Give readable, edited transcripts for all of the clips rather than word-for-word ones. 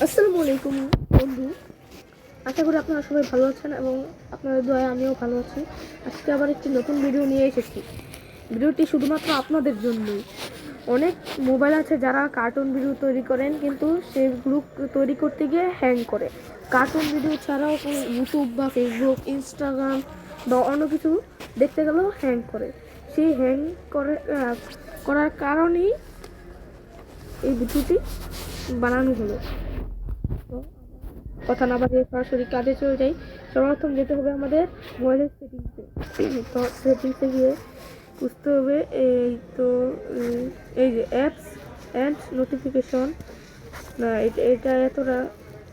আসসালামু আলাইকুম বন্ধু, আশা করি আপনারা সবাই ভালো আছেন এবং আপনাদের দয়ায় আমিও ভালো আছি। আজকে আবার একটি নতুন ভিডিও নিয়ে এসেছি। ভিডিওটি শুধুমাত্র আপনাদের জন্যই। অনেক মোবাইল আছে যারা কার্টুন ভিডিও তৈরি করেন, কিন্তু সেগুলো তৈরি করতে গিয়ে হ্যাং করে। কার্টুন ভিডিও ছাড়াও ইউটিউব বা ফেসবুক, ইনস্টাগ্রাম বা অন্য কিছু দেখতে গেলেও হ্যাং করে। সেই হ্যাং করার কারণেই এই ভিডিওটি বানানো হলো। কথা না বাড়িয়ে সরাসরি কাজে চলে যাই। সর্বপ্রথম যেতে হবে আমাদের মোবাইলের সেটিংসে। তো সেটিংসে গিয়ে বুঝতে হবে এই যে অ্যাপস অ্যান্ড নোটিফিকেশন। না, এটা এতটা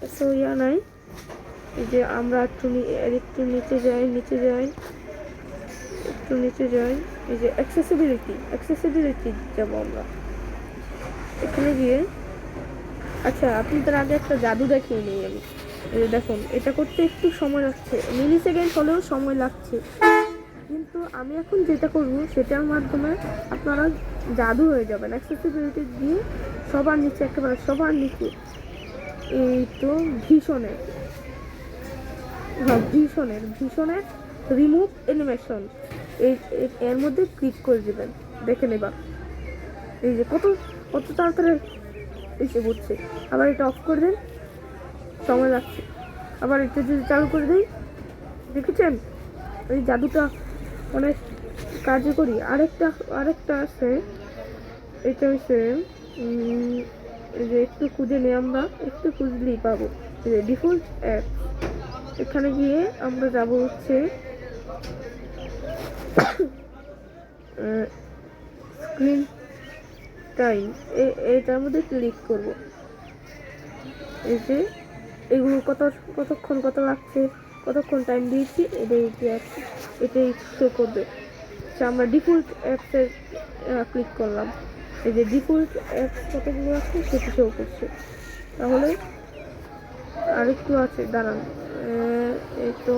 এত নাই। এই যে আমরা একটু নিচে যাই এই যে অ্যাক্সেসিবিলিটি যাবো আমরা এখানে গিয়ে। আচ্ছা, আপনাদের আগে একটা জাদু দেখিয়ে নিই আমি। দেখুন, এটা করতে একটু সময় লাগছে, মিলি সেকেন্ড হলেও সময় লাগছে, কিন্তু আমি এখন যেটা করব সেটার মাধ্যমে আপনারা জাদু হয়ে যাবেন। অ্যাক্সেসিবিলিটি দিয়ে একেবারে সবার নিচে এই তো ভীষণের রিমুভ অ্যানিমেশন, এর মধ্যে ক্লিক করে দেবেন। দেখে নেবা এই যে কত তাড়াতাড়ি এসে পড়ছে। আবার এটা অফ করে দেন, সময় লাগছে। আবার এটা যদি চালু করে দিই, দেখেছেন এই জাদুটা অনেক কার্যকরী। আরেকটা আছে, এটা হচ্ছে এই যে একটু খুঁজে নিই, আমরা একটু খুঁজলেই পাবো। এই যে ডিফল্ট অ্যাপ, এখানে গিয়ে আমরা যাব হচ্ছে স্ক্রিন টাইম, এটার মধ্যে ক্লিক করব। এই যে এগুলো কতক্ষণ লাগছে, কতক্ষণ টাইম দিয়েছি, এটাই শো করবে। আচ্ছা, আমরা ডিফল্ট অ্যাপসে ক্লিক করলাম। এই যে ডিফল্ট অ্যাপস কতগুলো আছে সেটা শো করছে। তাহলে আরেকটু আছে, দাঁড়ান। এই তো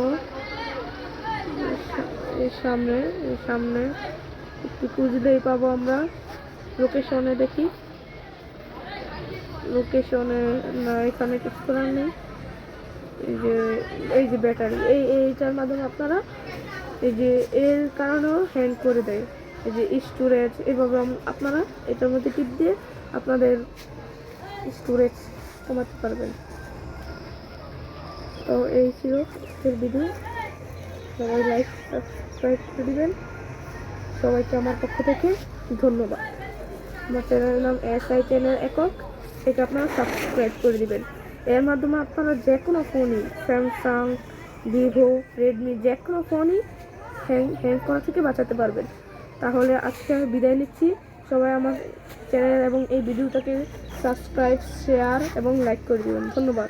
সামনে একটু খুঁজলেই পাবো আমরা। লোকেশনে দেখি, লোকেশনে না, এখানে কিছু করার নেই। এই যে ব্যাটারি, এইটার মাধ্যমে আপনারা এই যে এর কারণেও হ্যাং করে দেয়। এই যে স্টোরেজ, এভাবে আপনারা এটার মধ্যে টিপ দিয়ে আপনাদের স্টোরেজ কমাতে পারবেন। তো এই ছিল আজকের ভিডিও। সবাই লাইক সাবস্ক্রাইব করে দিবেন। সবাইকে আমার পক্ষ থেকে ধন্যবাদ। আমার চ্যানেলের নাম SI চ্যানেল একক, এটা আপনারা সাবস্ক্রাইব করে দিবেন। এর মাধ্যমে আপনারা যে কোনো ফোনই, স্যামসাং, ভিভো, রেডমি, যে কোনো ফোনই হ্যাং করা থেকে বাঁচাতে পারবেন। তাহলে আজকে আমি বিদায় নিচ্ছি। সবাই আমার চ্যানেল এবং এই ভিডিওটাকে সাবস্ক্রাইব, শেয়ার এবং লাইক করে দেবেন। ধন্যবাদ।